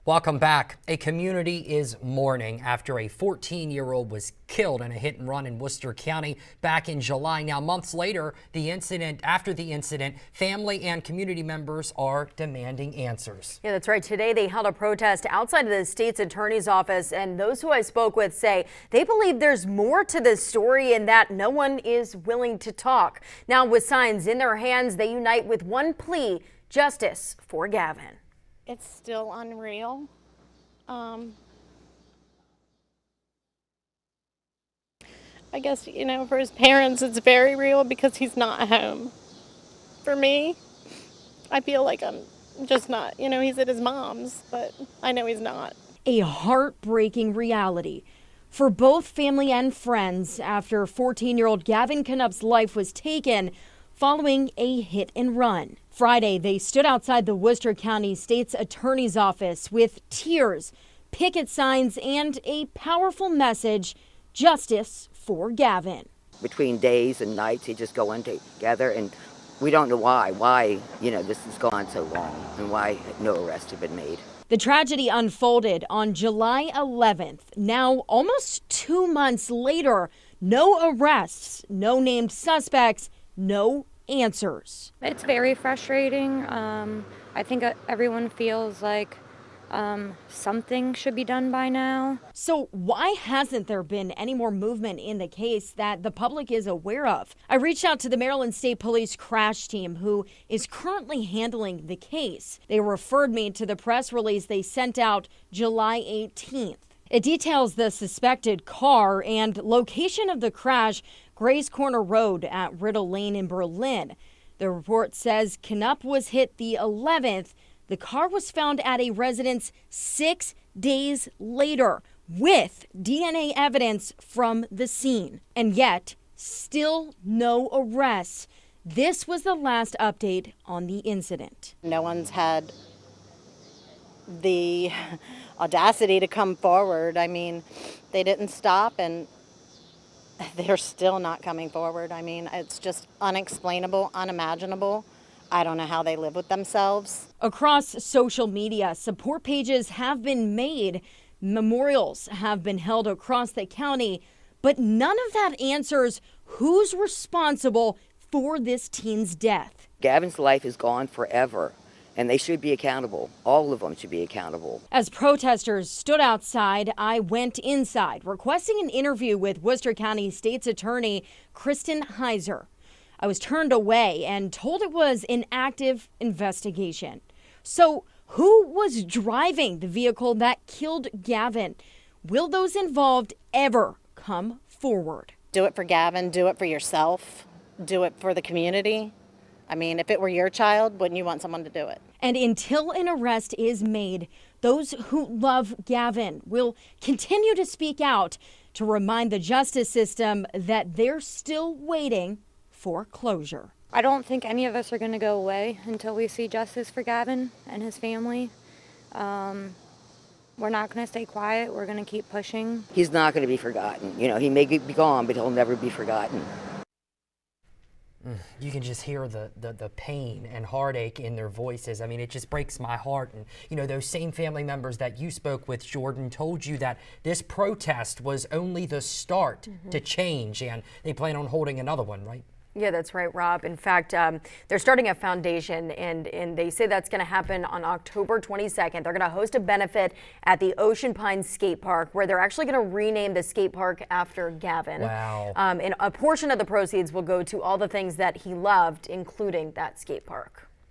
Welcome back. A community is mourning after a 14-year-old was killed in a hit and run in Worcester County back in July. Now, months later, after the incident, family and community members are demanding answers. Yeah, that's right. Today, they held a protest outside of the state's attorney's office, and those who I spoke with say they believe there's more to this story and that no one is willing to talk. Now, with signs in their hands, they unite with one plea: justice for Gavin. It's still unreal. I guess, for his parents, it's very real because he's not home. For me, I feel like I'm just not, he's at his mom's, but I know he's not. A heartbreaking reality for both family and friends after 14-year-old Gavin Knupp's life was taken following a hit and run. Friday, they stood outside the Worcester County State's Attorney's Office with tears, picket signs, and a powerful message: justice for Gavin. Between days and nights, they just go in together, and we don't know why, this has gone so long and why no arrests have been made. The tragedy unfolded on July 11th. Now, almost 2 months later, no arrests, no named suspects, no answers. It's very frustrating. I think everyone feels like something should be done by now. So why hasn't there been any more movement in the case that the public is aware of? I reached out to the Maryland State Police crash team, who is currently handling the case. They referred me to the press release they sent out July 18th. It details the suspected car and location of the crash: Gray's Corner Road at Riddle Lane in Berlin. The report says Knupp was hit the 11th. The car was found at a residence 6 days later with DNA evidence from the scene. And yet, still no arrests. This was the last update on the incident. No one's had the audacity to come forward. I mean, they didn't stop, and they're still not coming forward. I mean, it's just unexplainable, unimaginable. I don't know how they live with themselves. Across social media, support pages have been made. Memorials have been held across the county, but none of that answers who's responsible for this teen's death. Gavin's life is gone forever, and they should be accountable. All of them should be accountable. As protesters stood outside, I went inside, requesting an interview with Worcester County State's Attorney Kristen Heiser. I was turned away and told it was an active investigation. So who was driving the vehicle that killed Gavin? Will those involved ever come forward? Do it for Gavin, do it for yourself, do it for the community. I mean, if it were your child, wouldn't you want someone to do it? And until an arrest is made, those who love Gavin will continue to speak out to remind the justice system that they're still waiting for closure. I don't think any of us are going to go away until we see justice for Gavin and his family. We're not going to stay quiet. We're going to keep pushing. He's not going to be forgotten. He may be gone, but he'll never be forgotten. You can just hear the pain and heartache in their voices. I mean, it just breaks my heart. And, those same family members that you spoke with, Jordan, told you that this protest was only the start to change, and they plan on holding another one, right? Yeah, that's right, Rob. In fact, they're starting a foundation, and they say that's going to happen on October 22nd. They're going to host a benefit at the Ocean Pines Skate Park, where they're actually going to rename the skate park after Gavin. Wow. And a portion of the proceeds will go to all the things that he loved, including that skate park.